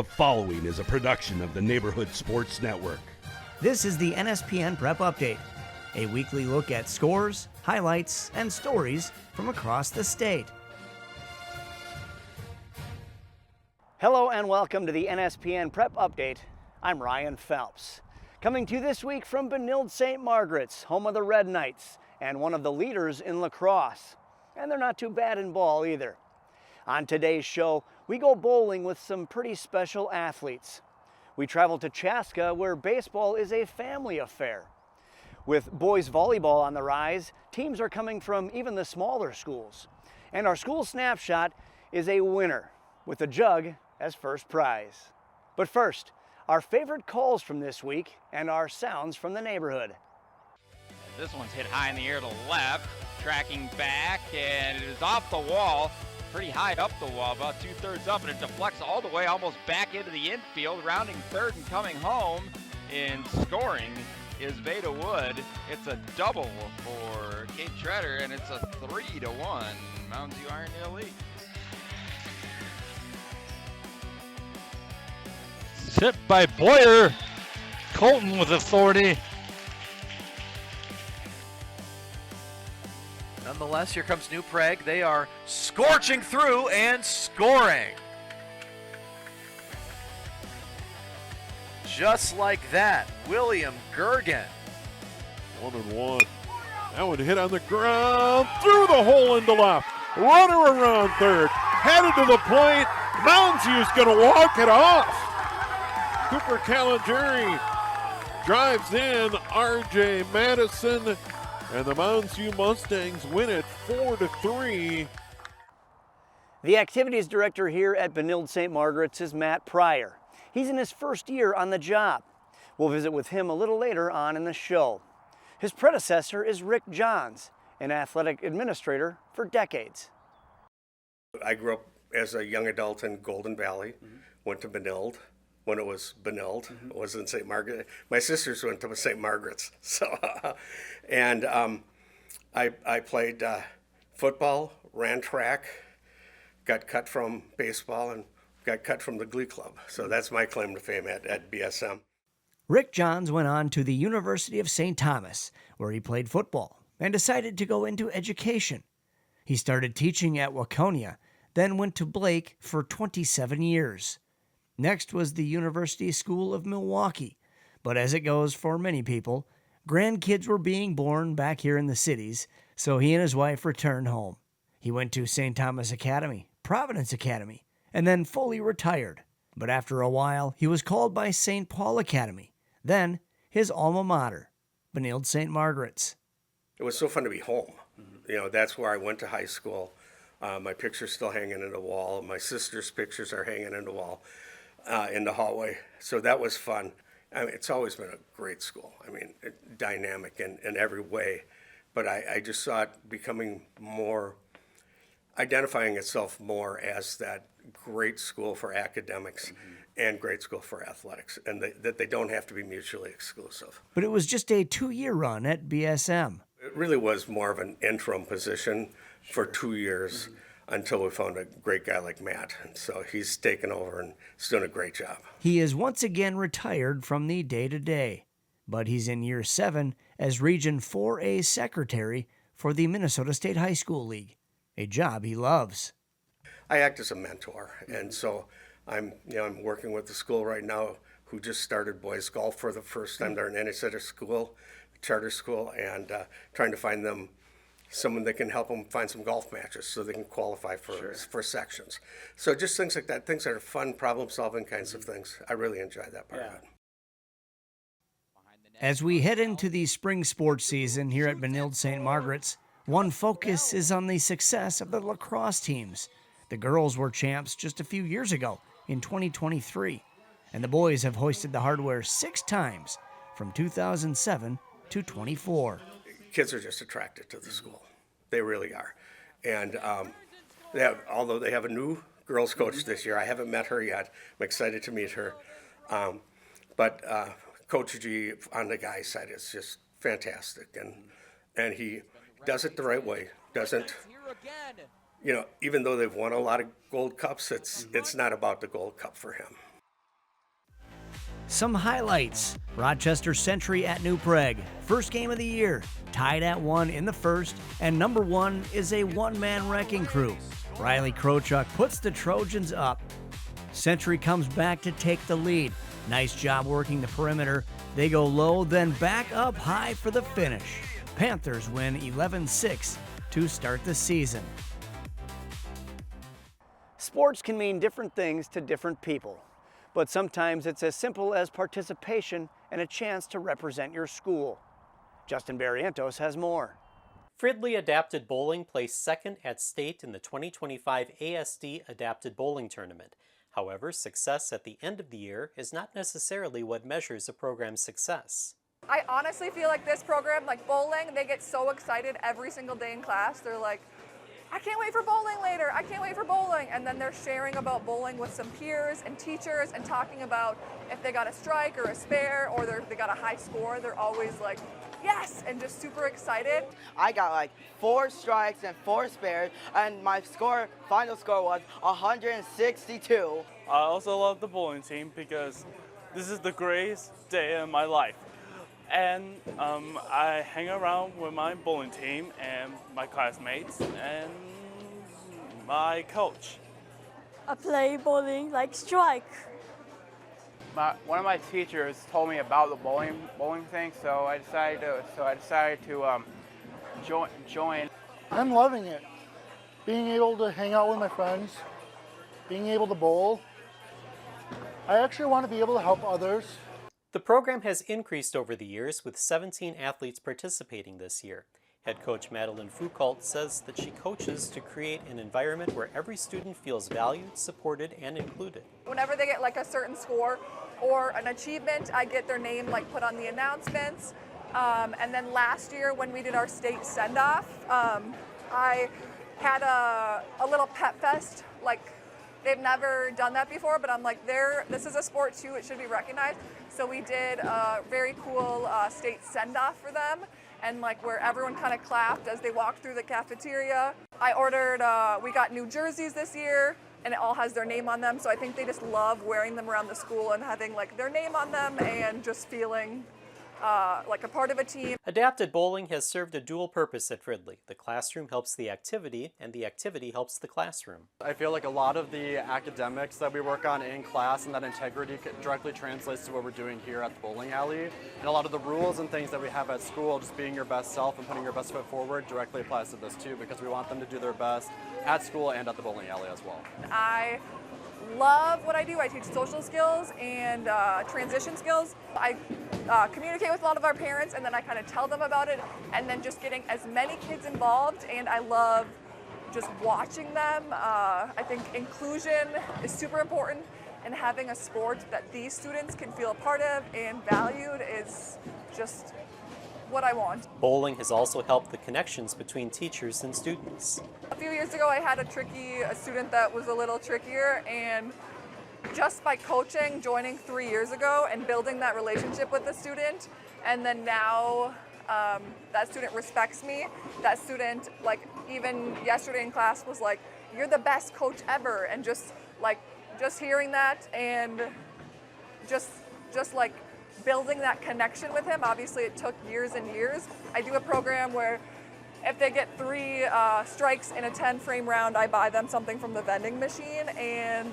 The following is a production of the Neighborhood Sports Network. This is the NSPN Prep Update, a weekly look at scores, highlights, and stories from across the state. Hello and welcome to the NSPN Prep Update. I'm Ryan Phelps. Coming to you this week from Benilde-St. Margaret's, home of the Red Knights, and one of the leaders in lacrosse. And they're not too bad in ball either. On today's show, we go bowling with some pretty special athletes. We travel to Chaska, where baseball is a family affair. With boys volleyball on the rise, teams are coming from even the smaller schools. And our school snapshot is a winner, with a jug as first prize. But first, our favorite calls from this week and our sounds from the neighborhood. This one's hit high in the air to left, tracking back, and it is off the wall, pretty high up the wall, about 2/3 up, and it deflects all the way almost back into the infield, rounding third and coming home in scoring is Veda Wood. It's a double for Kate Treader, and it's a 3-1 Mounds View Irondale lead. Hit by Boyer. Colton with authority. Nonetheless, here comes New Prague. They are scorching through and scoring. Just like that, William Gergen. 1-1. That one hit on the ground, through the hole into left. Runner around third, headed to the plate. Mounds View's going to walk it off. Cooper Calingeri drives in R.J. Madison, and the Mounds View Mustangs win it 4-3. The activities director here at Benilde-St. Margaret's is Matt Pryor. He's in his first year on the job. We'll visit with him a little later on in the show. His predecessor is Rick Johns, an athletic administrator for decades. I grew up as a young adult in Golden Valley, went to Benilde when it was Benilde, it wasn't St. Margaret. My sisters went to St. Margaret's, so, and I played football, ran track, got cut from baseball, and got cut from the Glee Club. So that's my claim to fame at BSM. Rick Johns went on to the University of St. Thomas, where he played football and decided to go into education. He started teaching at Waconia, then went to Blake for 27 years. Next was the University School of Milwaukee. But as it goes for many people, grandkids were being born back here in the cities, so he and his wife returned home. He went to St. Thomas Academy, Providence Academy, and then fully retired. But after a while, he was called by St. Paul Academy, then his alma mater, Benilde-St. Margaret's. It was so fun to be home. You know, that's where I went to high school. My picture's still hanging in the wall. My sister's pictures are hanging in the wall. In the hallway. So that was fun. I mean, it's always been a great school. I mean, dynamic in every way. But I just saw it becoming more, identifying itself more as that great school for academics and great school for athletics, and that they don't have to be mutually exclusive. But it was just a 2-year run at BSM. It really was more of an interim position for 2 years. Until we found a great guy like Matt. And so he's taken over and he's doing a great job. He is once again retired from the day-to-day, but he's in year 7 as Region 4A Secretary for the Minnesota State High School League, a job he loves. I act as a mentor, and so I'm working with the school right now who just started boys golf for the first time. They're in NSPN school, charter school, and trying to find them someone that can help them find some golf matches so they can qualify for sections. So just things like that, things that are fun, problem-solving kinds of things. I really enjoy that part of it. As we head into the spring sports season here at Benilde-St. Margaret's, one focus is on the success of the lacrosse teams. The girls were champs just a few years ago in 2023, and the boys have hoisted the hardware 6 times from 2007 to 24. Kids are just attracted to the school. They really are. And although they have a new girls coach this year, I haven't met her yet. I'm excited to meet her. But Coach G on the guys' side is just fantastic. And he does it the right way. Doesn't, even though they've won a lot of gold cups, it's not about the gold cup for him. Some highlights. Rochester Century at New Prague. First game of the year. Tied at 1 in the first, and number 1 is a one-man wrecking crew. Riley Krochuk puts the Trojans up. Century comes back to take the lead. Nice job working the perimeter. They go low, then back up high for the finish. Panthers win 11-6 to start the season. Sports can mean different things to different people, but sometimes it's as simple as participation and a chance to represent your school. Justin Barrientos has more. Fridley Adapted Bowling placed second at state in the 2025 ASD Adapted Bowling Tournament. However, success at the end of the year is not necessarily what measures a program's success. I honestly feel like this program, like bowling, they get so excited every single day in class. They're like, I can't wait for bowling later, I can't wait for bowling. And then they're sharing about bowling with some peers and teachers and talking about if they got a strike or a spare or they got a high score. They're always like, yes, and just super excited. I got like 4 strikes and 4 spares, and my final score was 162. I also love the bowling team because this is the greatest day in my life. And I hang around with my bowling team and my classmates and my coach. I play bowling like strike. One of my teachers told me about the bowling thing, so I decided to join. I'm loving it. Being able to hang out with my friends, being able to bowl. I actually want to be able to help others. The program has increased over the years, with 17 athletes participating this year. Head coach Madeline Foucault says that she coaches to create an environment where every student feels valued, supported, and included. Whenever they get like a certain score or an achievement, I get their name like put on the announcements. And then last year when we did our state send-off, I had a little pep fest. Like, they've never done that before, but I'm like, this is a sport too, it should be recognized. So we did a very cool state send-off for them, and like where everyone kind of clapped as they walked through the cafeteria. I ordered, we got new jerseys this year, and it all has their name on them, so I think they just love wearing them around the school and having like their name on them and just feeling like a part of a team. Adapted bowling has served a dual purpose at Fridley. The classroom helps the activity, and the activity helps the classroom. I feel like a lot of the academics that we work on in class and that integrity directly translates to what we're doing here at the bowling alley. And a lot of the rules and things that we have at school, just being your best self and putting your best foot forward, directly applies to this too, because we want them to do their best at school and at the bowling alley as well. I love what I do. I teach social skills and transition skills. I communicate with a lot of our parents, and then I kind of tell them about it, and then just getting as many kids involved, and I love just watching them. I think inclusion is super important, and having a sport that these students can feel a part of and valued is just what I want. Bowling has also helped the connections between teachers and students. A few years ago I had a student that was a little trickier, and just by coaching, joining 3 years ago and building that relationship with the student, and then now that student respects me. That student, like even yesterday in class, was like, "You're the best coach ever," and just hearing that and just like building that connection with him. Obviously it took years and years. I do a program where if they get 3 strikes in a 10-frame round, I buy them something from the vending machine, and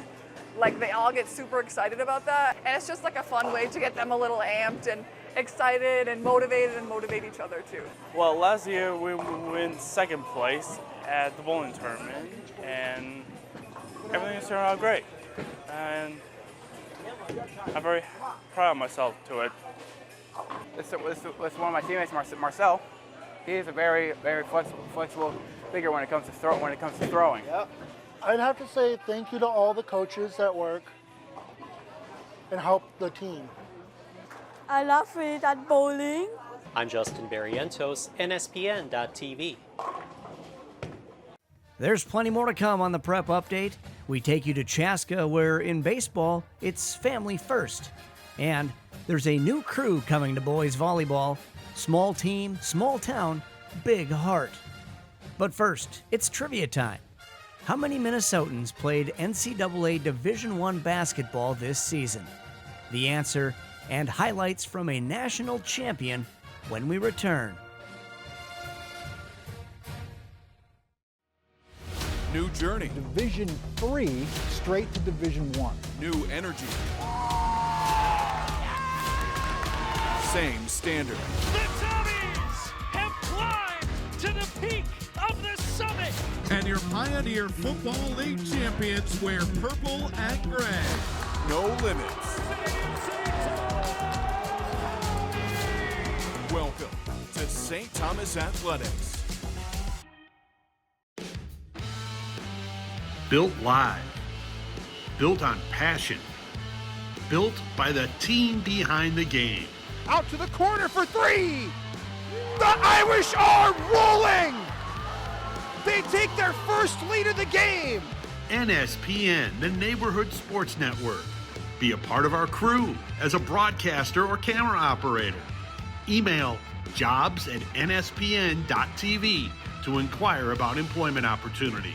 like they all get super excited about that. And it's just like a fun way to get them a little amped and excited and motivate each other too. Well, last year we win second place at the bowling tournament, and everything's turned out great. And I'm very proud of myself to it. This one of my teammates, Marcel. He's a very flexible figure when it comes to throwing. Yep. I'd have to say thank you to all the coaches that work and help the team. I love it at bowling. I'm Justin Barrientos, NSPN.TV. There's plenty more to come on the Prep Update. We take you to Chaska, where in baseball, it's family first. And there's a new crew coming to boys volleyball. Small team, small town, big heart. But first, it's trivia time. How many Minnesotans played NCAA Division I basketball this season? the answer, and highlights from a national champion when we return. New journey. Division 3 straight to Division 1. New energy. Same standard. The Tommies have climbed to the peak of the summit. And your Pioneer Football League champions wear purple and gray. No limits. Welcome to St. Thomas Athletics. Built live. Built on passion. Built by the team behind the game. Out to the corner for three! The Irish are rolling! They take their first lead of the game! NSPN, the Neighborhood Sports Network. Be a part of our crew as a broadcaster or camera operator. Email jobs@nspn.tv to inquire about employment opportunities.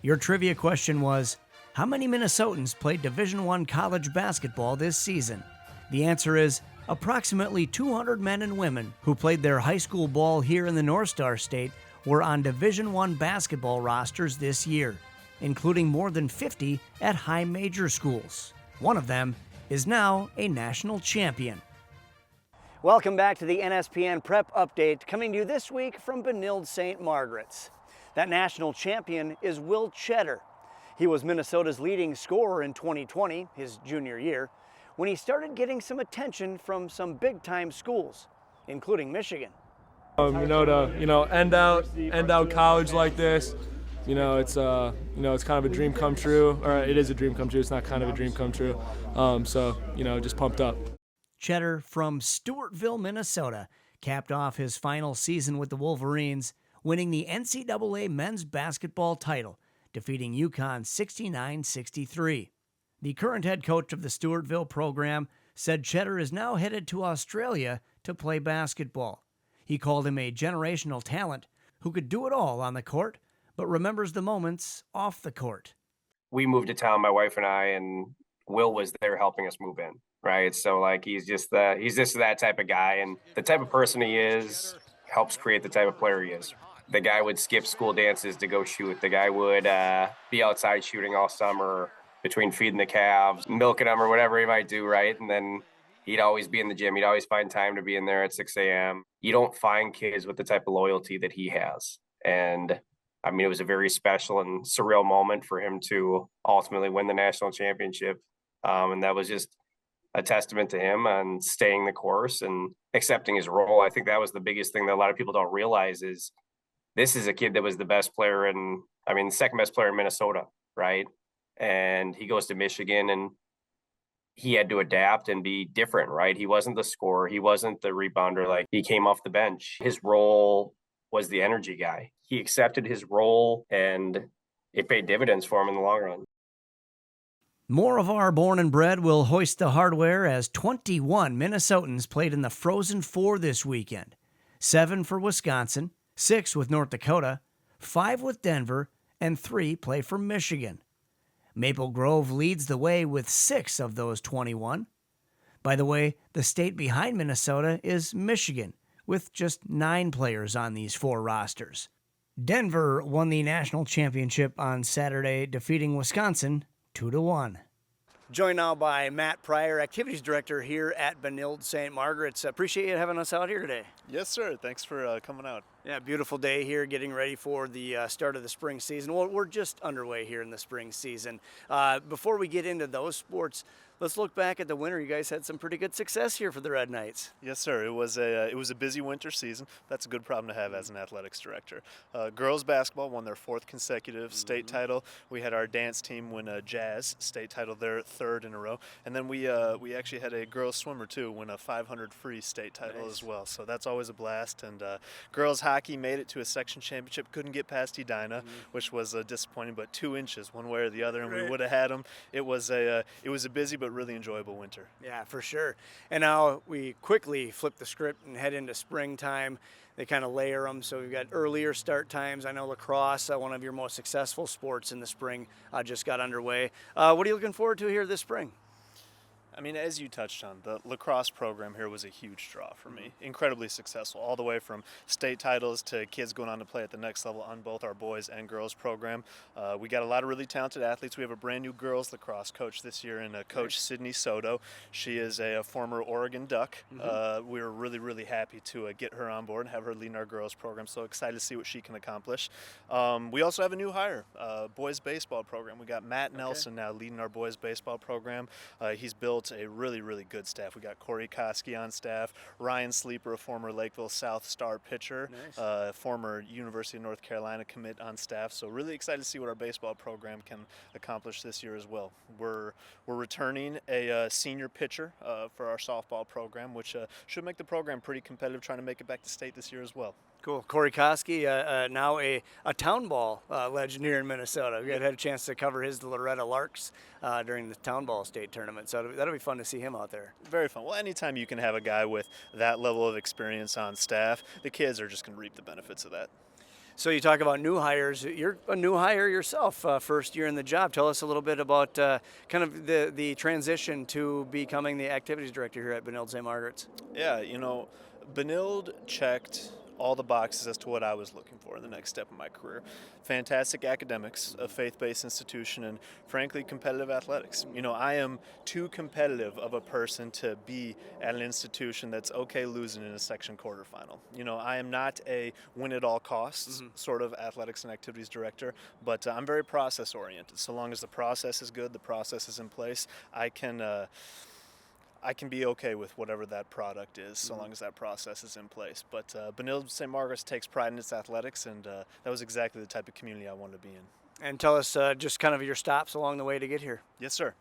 Your trivia question was, how many Minnesotans played Division I college basketball this season? The answer is approximately 200 men and women who played their high school ball here in the North Star State were on Division I basketball rosters this year, including more than 50 at high major schools. One of them is now a national champion. Welcome back to the NSPN Prep Update, coming to you this week from Benilde-St. Margaret's. That national champion is Will Cheddar. He was Minnesota's leading scorer in 2020, his junior year, when he started getting some attention from some big-time schools, including Michigan. Minneota, end out college like this, it's kind of a dream come true, or it is a dream come true. It's not kind of a dream come true. Just pumped up. Cheddar from Stewartville, Minnesota, capped off his final season with the Wolverines, winning the NCAA men's basketball title, defeating UConn 69-63. The current head coach of the Stewartville program said Cheddar is now headed to Australia to play basketball. He called him a generational talent who could do it all on the court, but remembers the moments off the court. We moved to town, my wife and I, and Will was there helping us move in, right? So he's just that type of guy, and the type of person he is helps create the type of player he is. The guy would skip school dances to go shoot. The guy would be outside shooting all summer between feeding the calves, milking them, or whatever he might do, right? And then he'd always be in the gym. He'd always find time to be in there at 6 a.m. You don't find kids with the type of loyalty that he has. And, it was a very special and surreal moment for him to ultimately win the national championship. And that was just a testament to him on staying the course and accepting his role. I think that was the biggest thing that a lot of people don't realize is this is a kid that was the best player the second best player in Minnesota, right? And he goes to Michigan and he had to adapt and be different, right? He wasn't the scorer. He wasn't the rebounder. He came off the bench. His role was the energy guy. He accepted his role and it paid dividends for him in the long run. More of our born and bred will hoist the hardware as 21 Minnesotans played in the Frozen Four this weekend. 7 for Wisconsin, 6 with North Dakota, 5 with Denver, and 3 play for Michigan. Maple Grove leads the way with 6 of those 21. By the way, the state behind Minnesota is Michigan, with just 9 players on these 4 rosters. Denver won the national championship on Saturday, defeating Wisconsin 2-1. Joined now by Matt Pryor, Activities Director here at Benilde-St. Margaret's. Appreciate you having us out here today. Yes, sir. Thanks for coming out. Yeah, beautiful day here, getting ready for the start of the spring season. Well, we're just underway here in the spring season. Before we get into those sports, let's look back at the winter. You guys had some pretty good success here for the Red Knights. Yes, sir. It was a busy winter season. That's a good problem to have as an athletics director. Girls basketball won their 4th consecutive state title. We had our dance team win a jazz state title, their 3rd in a row, and then we actually had a girls swimmer too win a 500 free state title as well. So that's always a blast. And girls hockey hockey made it to a section championship, couldn't get past Edina, which was disappointing, but 2 inches one way or the other, and we would have had them. It was a busy but really enjoyable winter. Yeah, for sure. And now we quickly flip the script and head into springtime. They kind of layer them, so we've got earlier start times. I know lacrosse, one of your most successful sports in the spring, just got underway. What are you looking forward to here this spring? I mean, as you touched on, the lacrosse program here was a huge draw for me. Incredibly successful, all the way from state titles to kids going on to play at the next level on both our boys and girls program. We got a lot of really talented athletes. We have a brand new girls lacrosse coach this year, and Coach Sydney Soto. She is a former Oregon Duck. We were really, really happy to get her on board and have her leading our girls program. So excited to see what she can accomplish. We also have a new hire, boys baseball program. We got Matt Nelson now leading our boys baseball program. He's built a really, really good staff. We got Corey Koski on staff, Ryan Sleeper, a former Lakeville South star pitcher, former University of North Carolina commit on staff. So really excited to see what our baseball program can accomplish this year as well. We're returning a senior pitcher for our softball program, which should make the program pretty competitive, trying to make it back to state this year as well. Cool. Corey Koski, now a town ball legend here in Minnesota. We had a chance to cover his Loretta Larks during the town ball state tournament, so that'll be fun to see him out there. Very fun. Well, anytime you can have a guy with that level of experience on staff, the kids are just going to reap the benefits of that. So you talk about new hires. You're a new hire yourself, first year in the job. Tell us a little bit about kind of the transition to becoming the activities director here at Benilde-St. Margaret's. Yeah, Benilde checked all the boxes as to what I was looking for in the next step of my career. Fantastic academics, a faith-based institution, and frankly, competitive athletics. I am too competitive of a person to be at an institution that's okay losing in a section quarterfinal. I am not a win-at-all-costs sort of athletics and activities director, but I'm very process-oriented. So long as the process is good, the process is in place, I can be okay with whatever that product is, so long as that process is in place. But Benilde-St. Margaret's takes pride in its athletics, and that was exactly the type of community I wanted to be in. And tell us just kind of your stops along the way to get here. Yes, sir.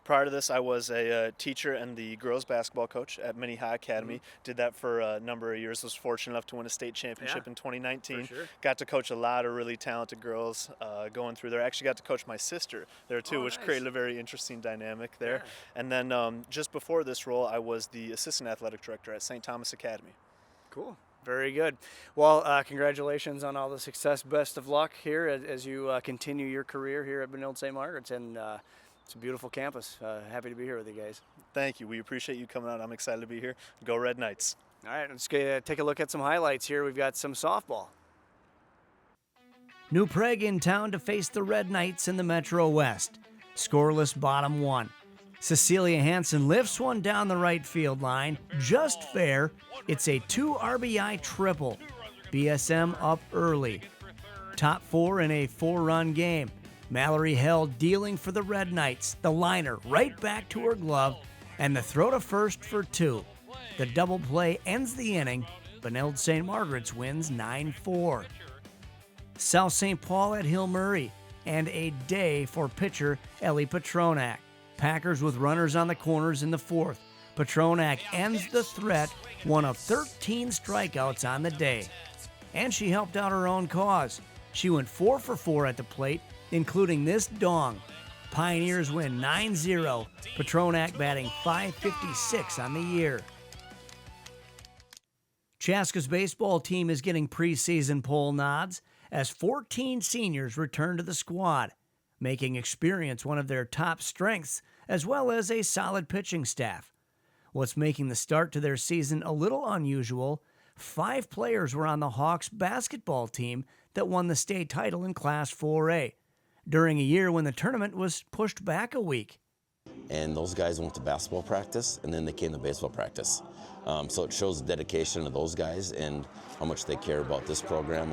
Prior to this, I was a teacher and the girls basketball coach at Minneota Academy. Did that for a number of years. Was fortunate enough to win a state championship in 2019. For sure. Got to coach a lot of really talented girls going through there. Actually got to coach my sister there too, which created a very interesting dynamic there. Yeah. And then just before this role, I was the assistant athletic director at St. Thomas Academy. Cool. Very good. Well, congratulations on all the success. Best of luck here as you continue your career here at Benilde-St. Margaret's. And it's a beautiful campus. Happy to be here with you guys. Thank you. We appreciate you coming out. I'm excited to be here. Go Red Knights. All right, let's take a look at some highlights here. We've got some softball. New Prague in town to face the Red Knights in the Metro West. Scoreless bottom one. Cecilia Hansen lifts one down the right field line, just fair. It's a 2 RBI triple. BSM up early. Top 4 in a 4-run game. Mallory Held dealing for the Red Knights. The liner right back to her glove, and the throw to first for 2. The double play ends the inning. Benilde-St. Margaret's wins 9-4. South St. Paul at Hill Murray, and a day for pitcher Ellie Petronak. Packers with runners on the corners in the 4th. Petronak ends the threat, one of 13 strikeouts on the day. And she helped out her own cause. She went 4 for 4 at the plate, including this dong. Pioneers win 9-0. Petronak batting .556 on the year. Chaska's baseball team is getting preseason poll nods as 14 seniors return to the squad, making experience one of their top strengths, as well as a solid pitching staff. What's making the start to their season a little unusual, 5 players were on the Hawks basketball team that won the state title in Class 4A, during a year when the tournament was pushed back a week. And those guys went to basketball practice, and then they came to baseball practice. So it shows the dedication of those guys and how much they care about this program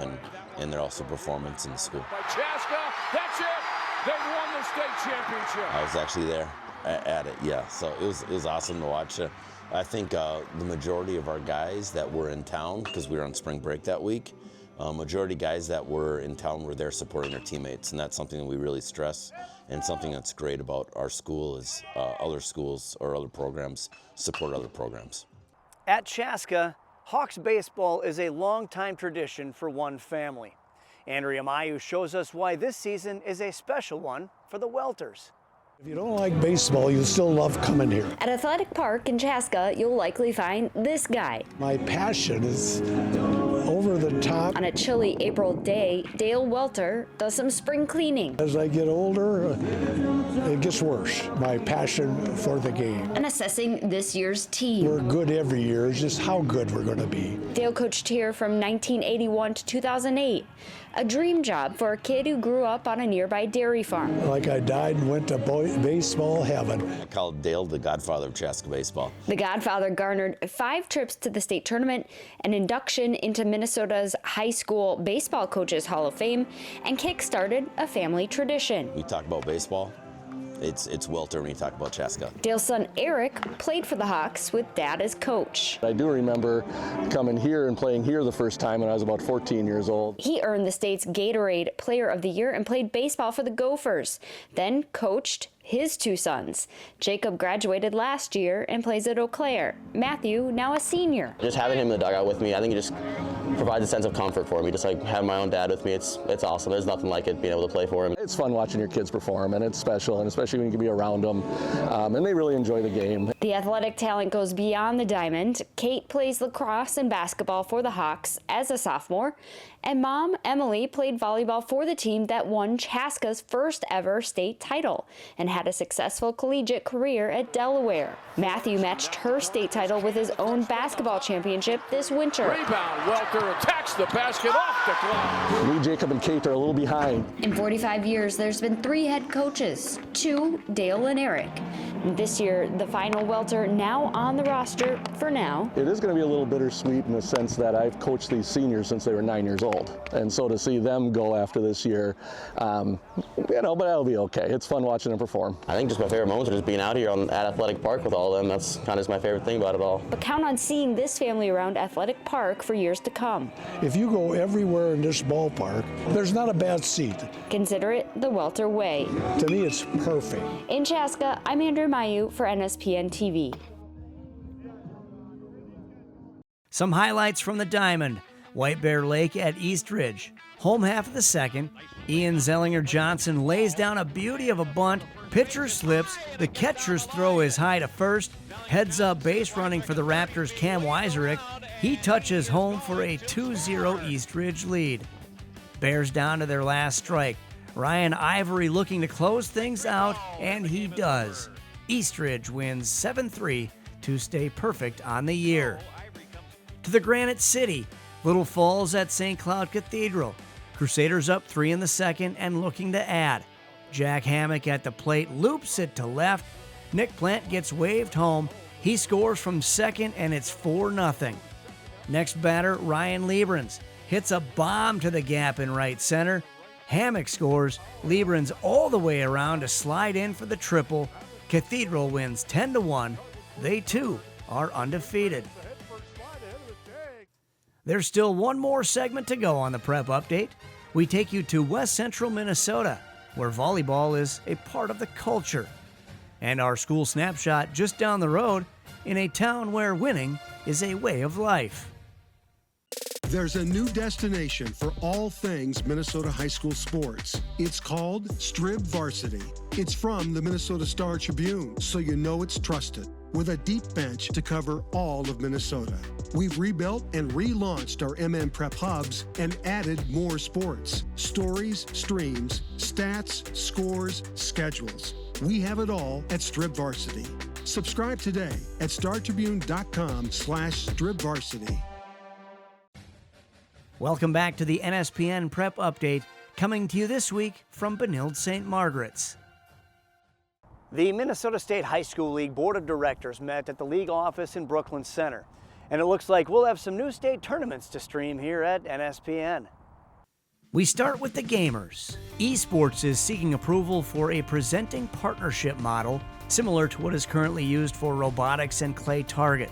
and their also performance in the school. By Chaska, that's it! They won the state championship. I was actually there at it, yeah. So it was awesome to watch. I think the majority of our guys that were in town, because we were on spring break that week, majority guys that were in town were there supporting their teammates, and that's something that we really stress, and something that's great about our school is other schools or other programs support other programs. At Chaska, Hawks baseball is a long-time tradition for one family. Andrea Mayu shows us why this season is a special one for the Welters. If you don't like baseball, you'll still love coming here. At Athletic Park in Chaska, you'll likely find this guy. My passion is over the top. On a chilly April day, Dale Welter does some spring cleaning. As I get older, it gets worse, my passion for the game. And assessing this year's team. We're good every year, it's just how good we're going to be. Dale coached here from 1981 to 2008. A dream job for a kid who grew up on a nearby dairy farm. Like I died and went to baseball heaven. I called Dale the godfather of Chaska baseball. The godfather garnered 5 trips to the state tournament, an induction into Minnesota's High School Baseball Coaches Hall of Fame, and kick-started a family tradition. We talk about baseball, it's Welter when you talk about Chaska. Dale's son Eric played for the Hawks with Dad as coach. I do remember coming here and playing here the first time when I was about 14 years old. He earned the state's Gatorade Player of the Year and played baseball for the Gophers, then coached his 2 sons. Jacob graduated last year and plays at Eau Claire. Matthew, now a senior. Just having him in the dugout with me, I think it just provides a sense of comfort for me. Just like having my own dad with me, it's awesome. There's nothing like it being able to play for him. It's fun watching your kids perform, and it's special, and especially when you can be around them, and they really enjoy the game. The athletic talent goes beyond the diamond. Kate plays lacrosse and basketball for the Hawks as a sophomore, and mom, Emily, played volleyball for the team that won Chaska's first ever state title and had a successful collegiate career at Delaware. Matthew matched her state title with his own basketball championship this winter. Rebound, Welter attacks the basket off the clock. Me, Jacob, and Kate are a little behind. In 45 years, there's been 3 head coaches, 2, Dale and Eric. This year, the final Welter now on the roster for now. It is going to be a little bittersweet in the sense that I've coached these seniors since they were 9 years old. And so to see them go after this year, but that'll be okay. It's fun watching them perform. I think just my favorite moments are just being out here at Athletic Park with all of them. That's kind of just my favorite thing about it all. But count on seeing this family around Athletic Park for years to come. If you go everywhere in this ballpark, there's not a bad seat. Consider it the Welter way. To me, it's perfect. In Chaska, I'm Andrea Mayu for NSPN TV. Some highlights from the Diamond. White Bear Lake at East Ridge. Home half of the second. Ian Zellinger-Johnson lays down a beauty of a bunt. Pitcher slips. The catcher's throw is high to first. Heads up base running for the Raptors' Cam Weiserick. He touches home for a 2-0 East Ridge lead. Bears down to their last strike. Ryan Ivory looking to close things out, and he does. East Ridge wins 7-3 to stay perfect on the year. To the Granite City. Little Falls at St. Cloud Cathedral. Crusaders up 3 in the second and looking to add. Jack Hammock at the plate loops it to left. Nick Plant gets waved home. He scores from second and it's 4-0. Next batter, Ryan Liebrens. Hits a bomb to the gap in right center. Hammock scores. Liebrens all the way around to slide in for the triple. Cathedral wins 10-1. They too are undefeated. There's still one more segment to go on the Prep Update. We take you to West Central Minnesota, where volleyball is a part of the culture. And our school snapshot just down the road in a town where winning is a way of life. There's a new destination for all things Minnesota high school sports. It's called Strib Varsity. It's from the Minnesota Star Tribune, so you know it's trusted. With a deep bench to cover all of Minnesota. We've rebuilt and relaunched our MN Prep hubs and added more sports, stories, streams, stats, scores, schedules. We have it all at Strib Varsity. Subscribe today at startribune.com/stribvarsity. Welcome back to the NSPN Prep Update, coming to you this week from Benilde-St. Margaret's. The Minnesota State High School League Board of Directors met at the league office in Brooklyn Center, and it looks like we'll have some new state tournaments to stream here at NSPN. We start with the gamers. Esports is seeking approval for a presenting partnership model similar to what is currently used for robotics and clay target.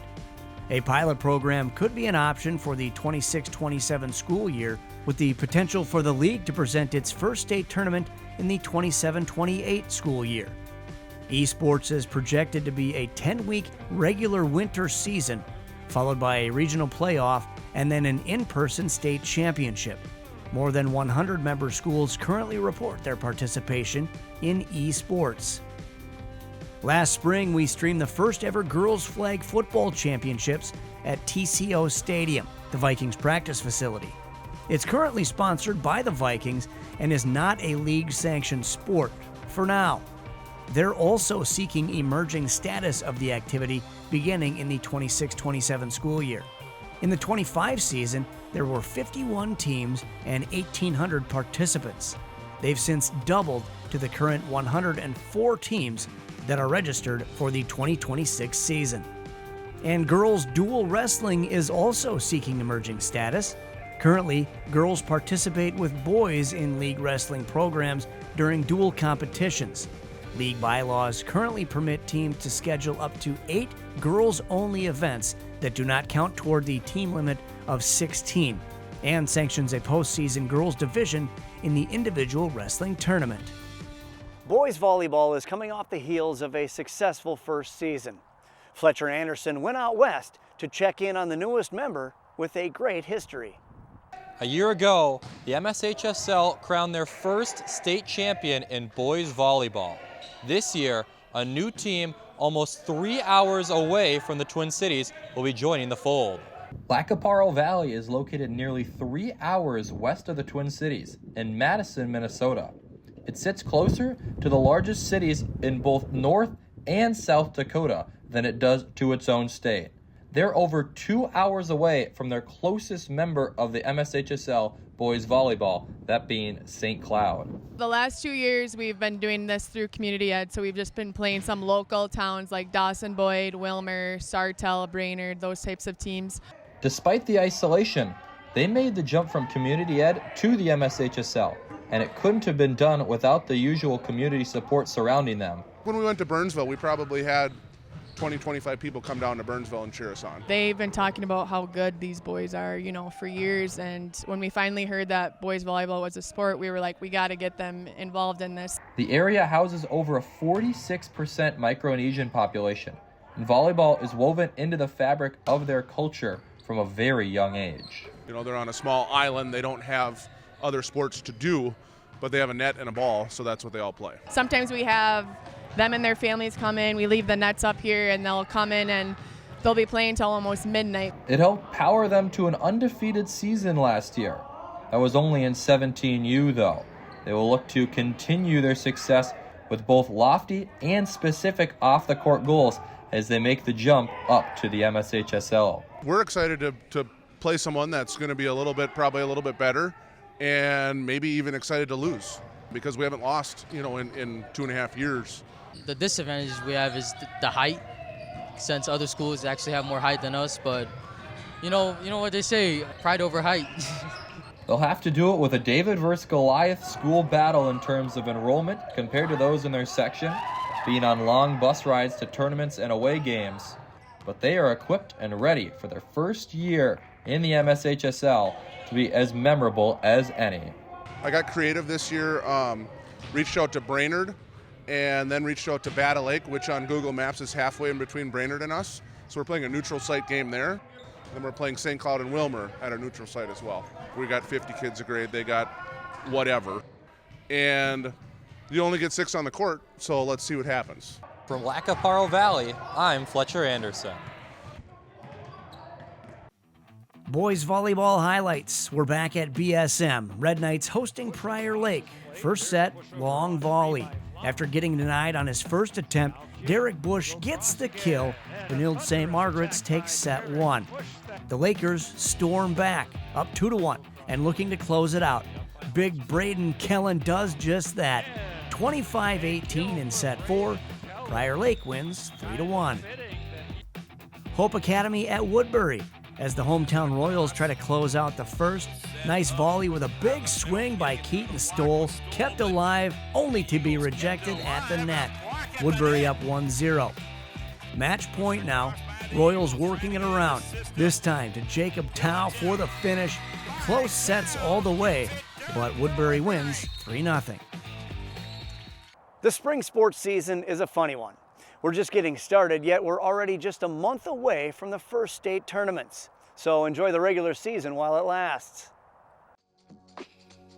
A pilot program could be an option for the 26-27 school year, with the potential for the league to present its first state tournament in the 27-28 school year. Esports is projected to be a 10-week regular winter season, followed by a regional playoff and then an in-person state championship. More than 100 member schools currently report their participation in esports. Last spring, we streamed the first ever girls flag football championships at TCO Stadium, the Vikings practice facility. It's currently sponsored by the Vikings and is not a league-sanctioned sport for now. They're also seeking emerging status of the activity beginning in the 26-27 school year. In the 25 season, there were 51 teams and 1,800 participants. They've since doubled to the current 104 teams that are registered for the 2026 season. And girls dual wrestling is also seeking emerging status. Currently, girls participate with boys in league wrestling programs during dual competitions. League bylaws currently permit teams to schedule up to 8 girls-only events that do not count toward the team limit of 16, and sanctions a postseason girls division in the individual wrestling tournament. Boys volleyball is coming off the heels of a successful first season. Fletcher Anderson went out west to check in on the newest member with a great history. A year ago, the MSHSL crowned their first state champion in boys volleyball. This year, a new team almost 3 hours away from the Twin Cities will be joining the fold. Lacaparo Valley is located nearly 3 hours west of the Twin Cities in Madison, Minnesota. It sits closer to the largest cities in both North and South Dakota than it does to its own state. They're over 2 hours away from their closest member of the MSHSL boys volleyball, that being St. Cloud. The last 2 years we've been doing this through community ed, so we've just been playing some local towns like Dawson Boyd, Wilmer, Sartell, Brainerd, those types of teams. Despite the isolation, they made the jump from community ed to the MSHSL, and it couldn't have been done without the usual community support surrounding them. When we went to Burnsville, we probably had 20-25 people come down to Burnsville and cheer us on. They've been talking about how good these boys are, for years, and when we finally heard that boys volleyball was a sport, we were like, we got to get them involved in this. The area houses over a 46% Micronesian population, and volleyball is woven into the fabric of their culture from a very young age. They're on a small island, they don't have other sports to do, but they have a net and a ball, so that's what they all play. Sometimes we have them and their families come in, we leave the nets up here, and they'll come in and they'll be playing till almost midnight. It helped power them to an undefeated season last year. That was only in 17U though. They will look to continue their success with both lofty and specific off-the-court goals as they make the jump up to the MSHSL. We're excited to play someone that's going to be probably a little bit better, and maybe even excited to lose because we haven't lost, in 2.5 years. The disadvantages we have is the height, since other schools actually have more height than us, but you know what they say, pride over height. They'll have to do it with a David versus Goliath school battle in terms of enrollment compared to those in their section, being on long bus rides to tournaments and away games. But they are equipped and ready for their first year in the MSHSL to be as memorable as any. I got creative this year, reached out to Brainerd, and then reached out to Battle Lake, which on Google Maps is halfway in between Brainerd and us. So we're playing a neutral site game there. Then we're playing St. Cloud and Wilmer at a neutral site as well. We got 50 kids a grade, they got whatever. And you only get 6 on the court, so let's see what happens. From Lacaparo Valley, I'm Fletcher Anderson. Boys volleyball highlights. We're back at BSM. Red Knights hosting Prior Lake. First set, long volley. After getting denied on his first attempt, Derek Bush gets the kill. Benilde-St. Margaret's takes set 1. The Lakers storm back, up 2-1, and looking to close it out. Big Braden Kellen does just that. 25-18 in set 4. Prior Lake wins 3-1. Hope Academy at Woodbury. As the hometown Royals try to close out the first, nice volley with a big swing by Keaton Stoll, kept alive, only to be rejected at the net. Woodbury up 1-0. Match point now, Royals working it around, this time to Jacob Tao for the finish. Close sets all the way, but Woodbury wins 3-0. The spring sports season is a funny one. We're just getting started, yet we're already just a month away from the first state tournaments. So enjoy the regular season while it lasts.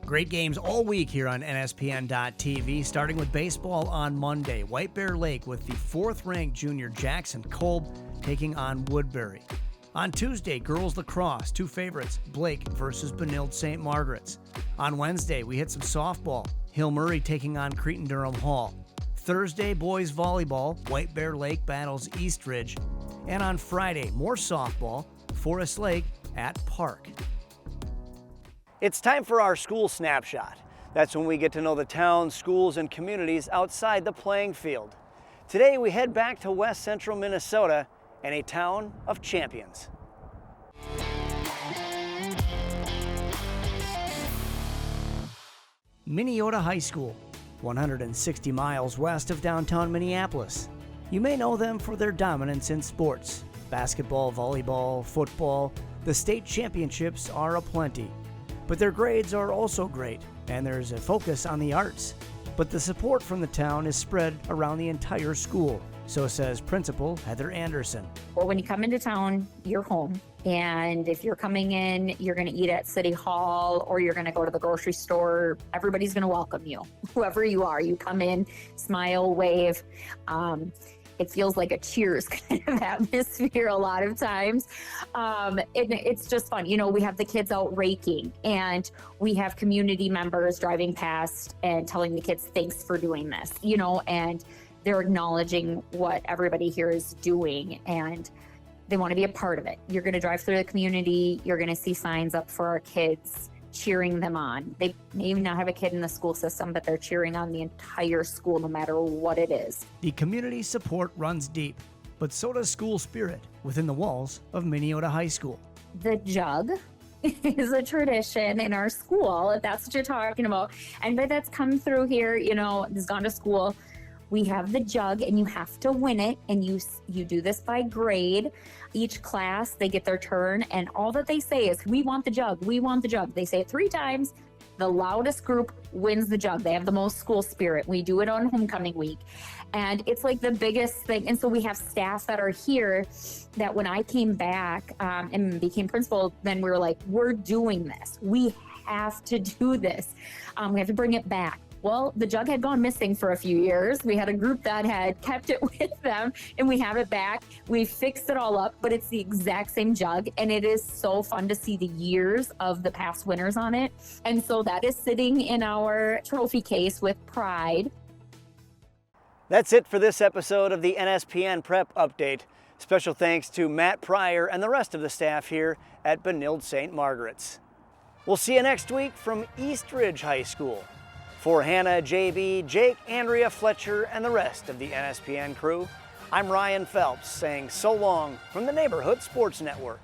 Great games all week here on NSPN.TV, starting with baseball on Monday. White Bear Lake with the 4th-ranked junior Jackson Kolb taking on Woodbury. On Tuesday, girls lacrosse, 2 favorites, Blake versus Benilde-St. Margaret's. On Wednesday, we hit some softball, Hill Murray taking on Cretin-Durham Hall. Thursday, boys volleyball, White Bear Lake battles Eastridge. And on Friday, more softball, Forest Lake at Park. It's time for our school snapshot. That's when we get to know the towns, schools, and communities outside the playing field. Today we head back to West Central Minnesota and a town of champions. Minneota High School, 160 miles west of downtown Minneapolis. You may know them for their dominance in sports. Basketball, volleyball, football. The state championships are aplenty. But their grades are also great, and there's a focus on the arts. But the support from the town is spread around the entire school, so says Principal Heather Anderson. Well, when you come into town, you're home. And if you're coming in, you're going to eat at City Hall or you're going to go to the grocery store, everybody's going to welcome you. Whoever you are, you come in, smile, wave. It feels like a Cheers kind of atmosphere a lot of times. It's just fun. You know, we have the kids out raking and we have community members driving past and telling the kids, thanks for doing this, you know, and they're acknowledging what everybody here is doing and they want to be a part of it. You're going to drive through the community. You're going to see signs up for our kids, cheering them on. They may even not have a kid in the school system, but they're cheering on the entire school no matter what it is. The community support runs deep, but so does school spirit within the walls of Minneota High School. The jug is a tradition in our school, if that's what you're talking about. Anybody that's come through here, you know, has gone to school, we have the jug and you have to win it, and you do this by grade. Each class, they get their turn, and all that they say is, we want the jug, we want the jug. They say it 3 times. The loudest group wins the jug. They have the most school spirit. We do it on homecoming week. And it's like the biggest thing. And so we have staff that are here that when I came back and became principal, then we were like, we're doing this. We have to do this. We have to bring it back. Well, the jug had gone missing for a few years. We had a group that had kept it with them and we have it back. We fixed it all up, but it's the exact same jug. And it is so fun to see the years of the past winners on it. And so that is sitting in our trophy case with pride. That's it for this episode of the NSPN Prep Update. Special thanks to Matt Pryor and the rest of the staff here at Benilde-St. Margaret's. We'll see you next week from Eastridge High School. For Hannah, JB, Jake, Andrea, Fletcher, and the rest of the NSPN crew, I'm Ryan Phelps saying so long from the Neighborhood Sports Network.